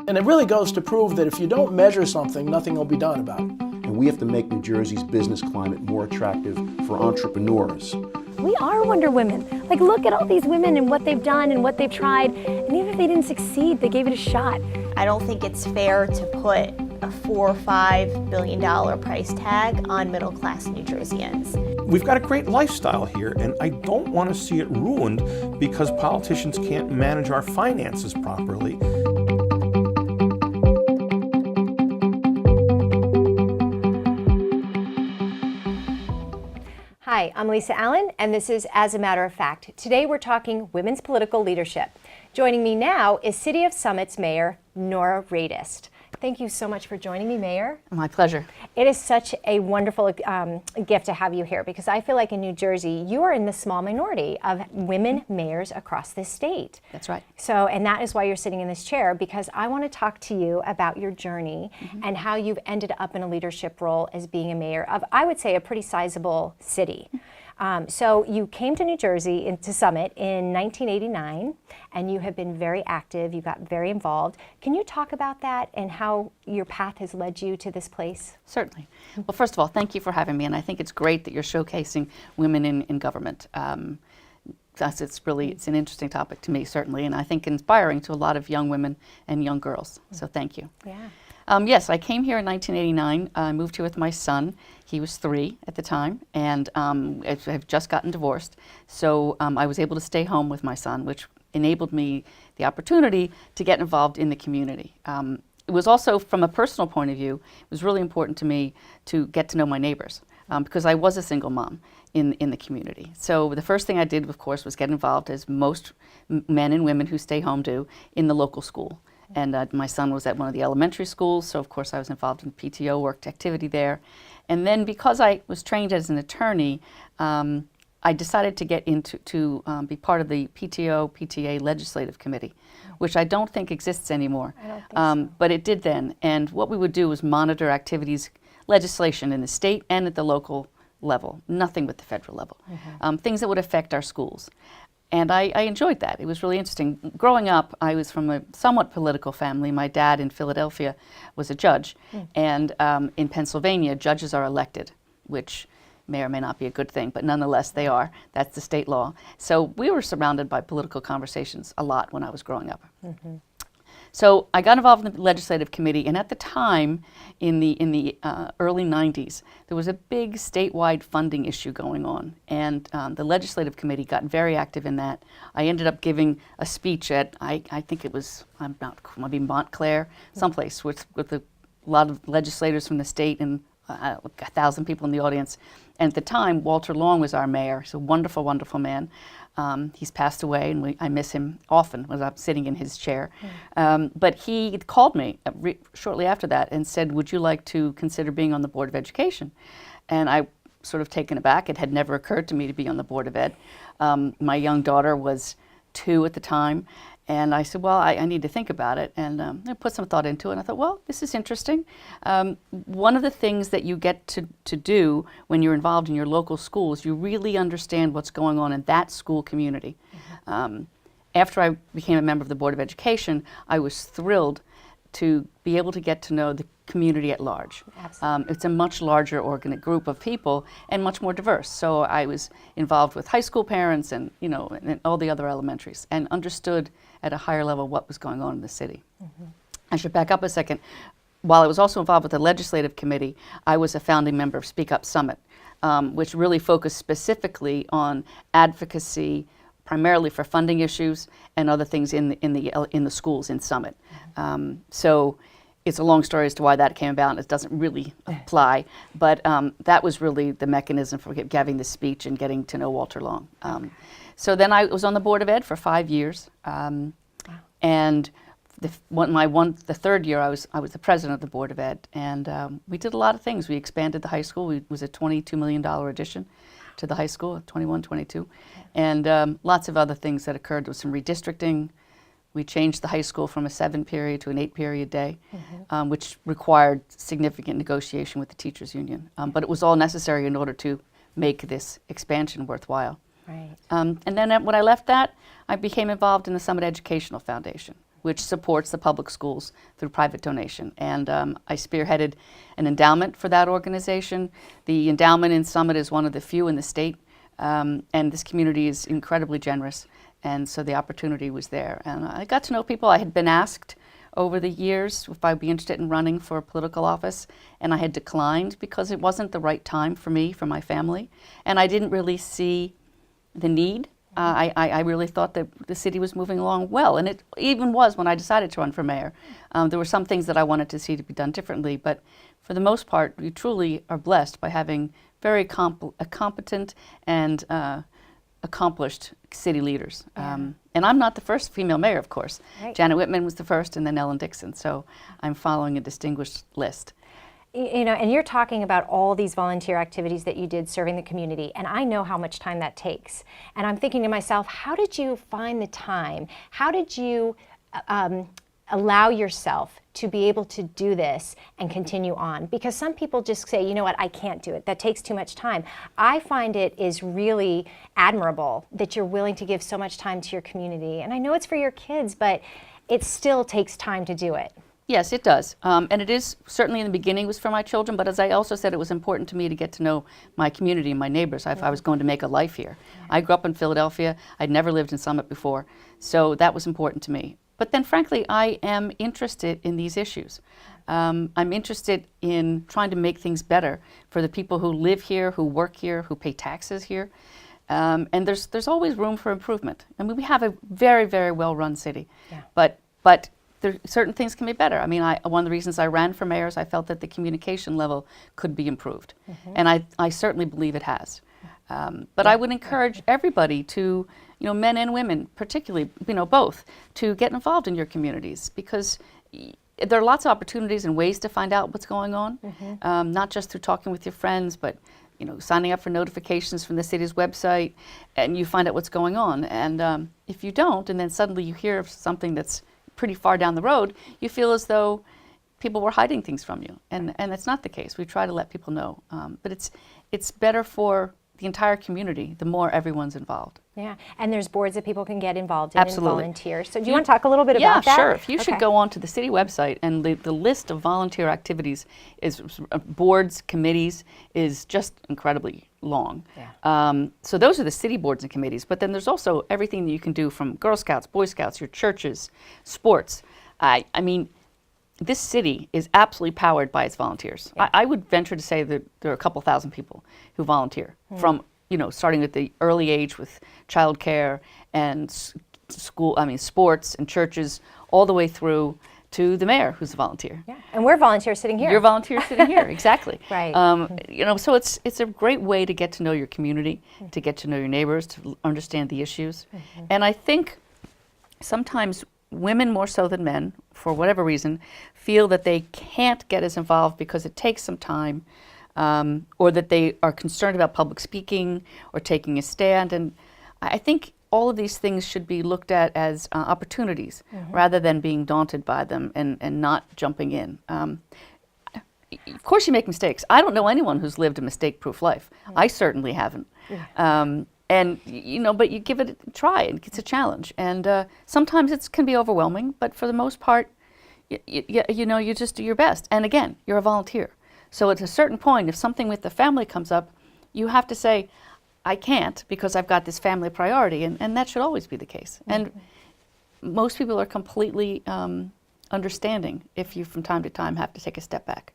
And it really goes to prove that if you don't measure something, nothing will be done about it. And we have to make New Jersey's business climate more attractive for entrepreneurs. We are Wonder Women. Like, look at all these women and what they've done and what they've tried. And even if they didn't succeed, they gave it a shot. I don't think it's fair to put a $4 or $5 billion price tag on middle-class New Jerseyans. We've got a great lifestyle here, and I don't want to see it ruined because politicians can't manage our finances properly. Hi, I'm Lisa Allen, and this is As a Matter of Fact. Today we're talking women's political leadership. Joining me now is City of Summit's Mayor, Nora Radest. Thank you so much for joining me, Mayor. My pleasure. It is such a wonderful gift to have you here because I feel like in New Jersey, you are in the small minority of women mayors across this state. That's right. So, and that is why you're sitting in this chair, because I want to talk to you about your journey and how you've ended up in a leadership role as being a mayor of, I would say, a pretty sizable city. So you came to New Jersey, to Summit in 1989, and you have been very active, you got very involved. Can you talk about that and how your path has led you to this place? Certainly. Well, first of all, thank you for having me, and I think it's great that you're showcasing women in government. It's an interesting topic to me, certainly, and I think inspiring to a lot of young women and young girls, so thank you. Yeah. Yes, I came here in 1989. I moved here with my son. He was 3 at the time, and I've just gotten divorced. So I was able to stay home with my son, which enabled me the opportunity to get involved in the community. It was also, from a personal point of view, it was really important to me to get to know my neighbors because I was a single mom in the community. So the first thing I did, of course, was get involved, as most men and women who stay home do, in the local school. And my son was at one of the elementary schools, so of course I was involved in PTO, worked activity there. And then because I was trained as an attorney, I decided to get into be part of the PTA legislative committee, which I don't think exists anymore. I don't think so. But it did then. And what we would do was monitor activities, legislation in the state and at the local level, nothing with the federal level, things that would affect our schools. And I enjoyed that. It was really interesting. Growing up, I was from a somewhat political family. My dad in Philadelphia was a judge. And in Pennsylvania, judges are elected, which may or may not be a good thing, but nonetheless they are. That's the state law. So we were surrounded by political conversations a lot when I was growing up. So I got involved in the legislative committee, and at the time, in the early 90s, there was a big statewide funding issue going on, and the legislative committee got very active in that. I ended up giving a speech at, I think it was, maybe Montclair, someplace with a lot of legislators from the state and 1,000 people in the audience. And at the time, Walter Long was our mayor. He's a wonderful, wonderful man. He's passed away, and I miss him often when I'm sitting in his chair. But he called me shortly after that and said, would you like to consider being on the Board of Education? And I sort of taken aback. It had never occurred to me to be on the Board of Ed. My young daughter was 2 at the time. And I said, well, I need to think about it. And I put some thought into it. And I thought, well, this is interesting. One of the things that you get to do when you're involved in your local school is you really understand what's going on in that school community. After I became a member of the Board of Education, I was thrilled to be able to get to know the community at large. It's a much larger group of people and much more diverse. So I was involved with high school parents and, and all the other elementaries, and understood at a higher level what was going on in the city. I should back up a second. While I was also involved with the legislative committee, I was a founding member of Speak Up Summit, which really focused specifically on advocacy, primarily for funding issues and other things in the schools in Summit. So it's a long story as to why that came about. It doesn't really apply, but that was really the mechanism for giving the speech and getting to know Walter Long. So then I was on the Board of Ed for 5 years, and the 3rd year I was the president of the Board of Ed, and we did a lot of things. We expanded the high school. It was a $22 million addition to the high school, 21, 22, and lots of other things that occurred. There was some redistricting. We changed the high school from a 7-period to an 8-period day, which required significant negotiation with the teachers union. But it was all necessary in order to make this expansion worthwhile. Right. And then when I left that, I became involved in the Summit Educational Foundation. which supports the public schools through private donation. And I spearheaded an endowment for that organization. The endowment in Summit is one of the few in the state, and this community is incredibly generous. And so the opportunity was there. And I got to know people. I had been asked over the years if I'd be interested in running for a political office, and I had declined because it wasn't the right time for me, for my family, and I didn't really see the need. I really thought that the city was moving along well, and it even was when I decided to run for mayor. There were some things that I wanted to see to be done differently, but for the most part, we truly are blessed by having very competent and accomplished city leaders. And I'm not the first female mayor, of course. Right. Janet Whitman was the first, and then Ellen Dixon. So I'm following a distinguished list. You know, and you're talking about all these volunteer activities that you did serving the community, and I know how much time that takes. And I'm thinking to myself, how did you find the time? How did you allow yourself to be able to do this and continue on? Because some people just say, you know what, I can't do it. That takes too much time. I find it is really admirable that you're willing to give so much time to your community. And I know it's for your kids, but it still takes time to do it. Yes, it does. And it is certainly in the beginning was for my children, but as I also said, it was important to me to get to know my community and my neighbors if I was going to make a life here. I grew up in Philadelphia. I'd never lived in Summit before, so that was important to me. But then frankly, I am interested in these issues. I'm interested in trying to make things better for the people who live here, who work here, who pay taxes here. And there's always room for improvement. I mean, we have a very, very well-run city, but certain things can be better. I mean, one of the reasons I ran for mayor is I felt that the communication level could be improved, and I certainly believe it has. But I would encourage everybody to, you know, men and women, particularly, you know, both, to get involved in your communities, because there are lots of opportunities and ways to find out what's going on, not just through talking with your friends, but you know, signing up for notifications from the city's website, and you find out what's going on. And if you don't, and then suddenly you hear of something that's pretty far down the road, you feel as though people were hiding things from you, and that's not the case. We try to let people know, but it's better for the entire community the more everyone's involved. Yeah, and there's boards that people can get involved in Absolutely. and volunteer. So do you want to talk a little bit about that? Yeah, sure. If you should go on to the city website, and the list of volunteer activities is boards, committees, is just incredibly long. Yeah. So those are the city boards and committees, but then there's also everything that you can do, from Girl Scouts, Boy Scouts, your churches, sports. I mean, this city is absolutely powered by its volunteers. Yeah. I would venture to say that there are a couple thousand people who volunteer from, you know, starting at the early age with childcare and sports and churches, all the way through to the mayor, who's a volunteer. Yeah, and we're volunteers sitting here. You're volunteers sitting here, exactly. Right. You know, so it's a great way to get to know your community, to get to know your neighbors, to understand the issues. And I think sometimes women, more so than men, for whatever reason, feel that they can't get as involved because it takes some time, or that they are concerned about public speaking or taking a stand. And I think all of these things should be looked at as opportunities rather than being daunted by them and not jumping in. Of course you make mistakes. I don't know anyone who's lived a mistake-proof life. I certainly haven't. And, you know, but you give it a try, and it's a challenge. And sometimes it can be overwhelming, but for the most part, you know, you just do your best. And again, you're a volunteer. So at a certain point, if something with the family comes up, you have to say, I can't because I've got this family priority, and that should always be the case. And most people are completely understanding if you from time to time have to take a step back.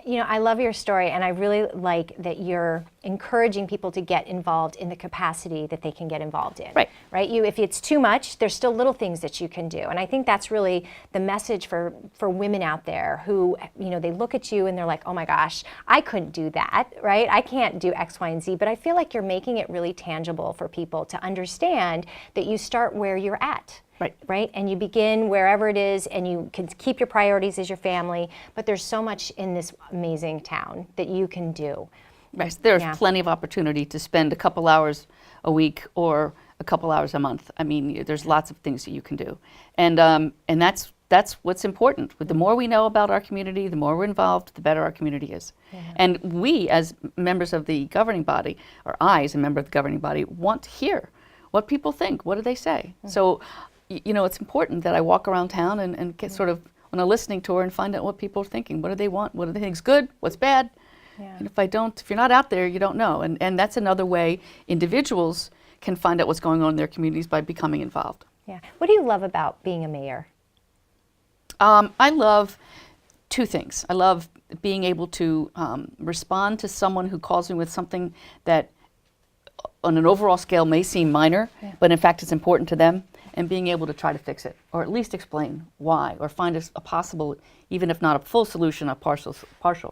You know, I love your story, and I really like that you're encouraging people to get involved in the capacity that they can get involved in. Right. Right? If it's too much, there's still little things that you can do. And I think that's really the message for women out there who, you know, they look at you and they're like, oh my gosh, I couldn't do that, right? I can't do X, Y, and Z. But I feel like you're making it really tangible for people to understand that you start where you're at. Right? And you begin wherever it is, and you can keep your priorities as your family, but there's so much in this amazing town that you can do. Right. There's plenty of opportunity to spend a couple hours a week or a couple hours a month. I mean, there's lots of things that you can do. And that's what's important. The more we know about our community, the more we're involved, the better our community is. And we, as members of the governing body, or I, as a member of the governing body, want to hear what people think. What do they say? So, you know, it's important that I walk around town and get sort of on a listening tour and find out what people are thinking. What do they want? What do they think is good? What's bad? Yeah. And if you're not out there, you don't know. And that's another way individuals can find out what's going on in their communities by becoming involved. Yeah. What do you love about being a mayor? I love two things. I love being able to respond to someone who calls me with something that on an overall scale may seem minor, but in fact it's important to them, and being able to try to fix it, or at least explain why, or find a possible, even if not a full solution, a partial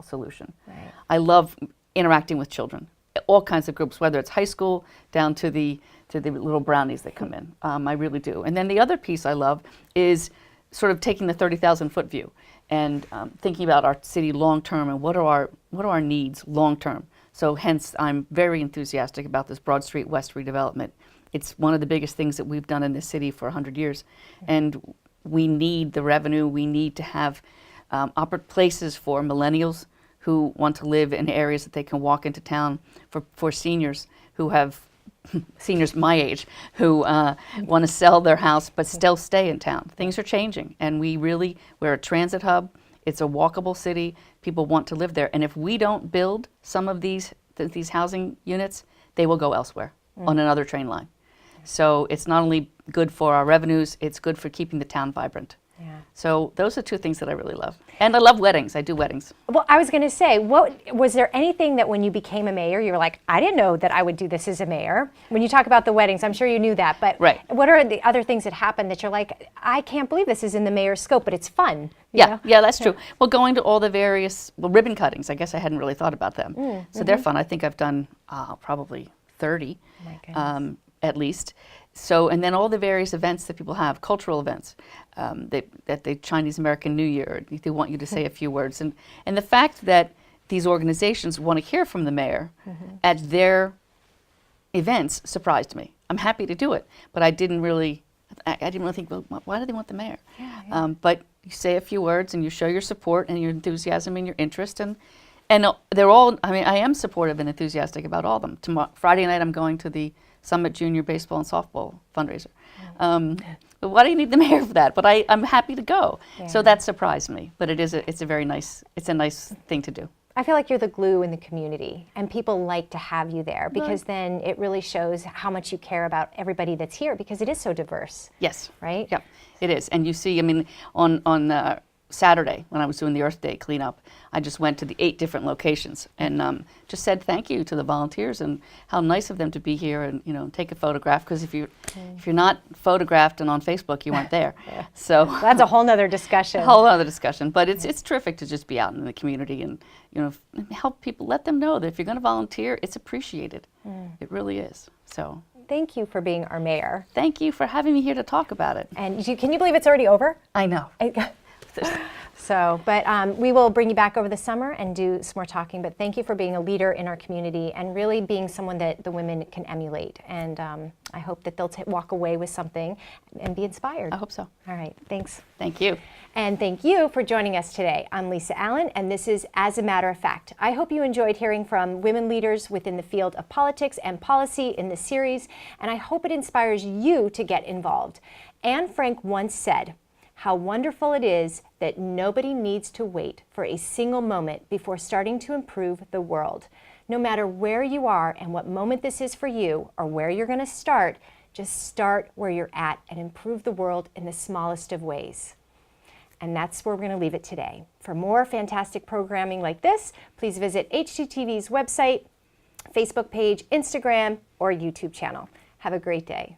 solution. Right. I love interacting with children, all kinds of groups, whether it's high school down to the little brownies that come in. I really do. And then the other piece I love is sort of taking the 30,000-foot view and thinking about our city long term and what are our needs long term. So hence, I'm very enthusiastic about this Broad Street West redevelopment. It's one of the biggest things that we've done in this city for 100 years. And we need the revenue. We need to have places for millennials who want to live in areas that they can walk into town, for seniors who have, seniors my age, who want to sell their house but still stay in town. Things are changing, and we're a transit hub. It's a walkable city. People want to live there. And if we don't build some of these housing units, they will go elsewhere on another train line. So it's not only good for our revenues, it's good for keeping the town vibrant. Yeah. So those are two things that I really love. And I love weddings. I do weddings. Well, I was going to say, was there anything that when you became a mayor, you were like, I didn't know that I would do this as a mayor? When you talk about the weddings, I'm sure you knew that, but right. What are the other things that happened that you're like, I can't believe this is in the mayor's scope, but it's fun? You know? Yeah, that's true. Well, going to all the various ribbon cuttings, I guess I hadn't really thought about them. So they're fun. I think I've done probably 30 at least. So, and then all the various events that people have, cultural events, at the Chinese American New Year, they want you to say a few words. And the fact that these organizations want to hear from the mayor at their events surprised me. I'm happy to do it, but I didn't really think, well, why do they want the mayor? But you say a few words and you show your support and your enthusiasm and your interest, and they're all, I mean, I am supportive and enthusiastic about all of them. Tomorrow, Friday night, I'm going to the Summit Junior Baseball and Softball fundraiser. But why do you need the mayor for that? But I'm happy to go. Yeah. So that surprised me. But it's a nice thing to do. I feel like you're the glue in the community, and people like to have you there because then it really shows how much you care about everybody that's here, because it is so diverse. Yes. Right? Yeah, it is. And you see, I mean, on Saturday when I was doing the Earth Day cleanup, I just went to the 8 different locations and just said thank you to the volunteers and how nice of them to be here and take a photograph, because if you're not photographed and on Facebook, you weren't there. So that's a whole nother discussion. A whole other discussion. But it's terrific to just be out in the community and help people, let them know that if you're going to volunteer, it's appreciated. It really is. So thank you for being our mayor. Thank you for having me here to talk about it. And can you believe it's already over? I know. So, but we will bring you back over the summer and do some more talking. But thank you for being a leader in our community and really being someone that the women can emulate. And I hope that they'll walk away with something and be inspired. I hope so. All right. Thanks. Thank you. And thank you for joining us today. I'm Lisa Allen, and this is As a Matter of Fact. I hope you enjoyed hearing from women leaders within the field of politics and policy in this series, and I hope it inspires you to get involved. Anne Frank once said, "How wonderful it is that nobody needs to wait for a single moment before starting to improve the world. No matter where you are and what moment this is for you or where you're going to start, just start where you're at and improve the world in the smallest of ways." And that's where we're going to leave it today. For more fantastic programming like this, please visit HTTV's website, Facebook page, Instagram, or YouTube channel. Have a great day.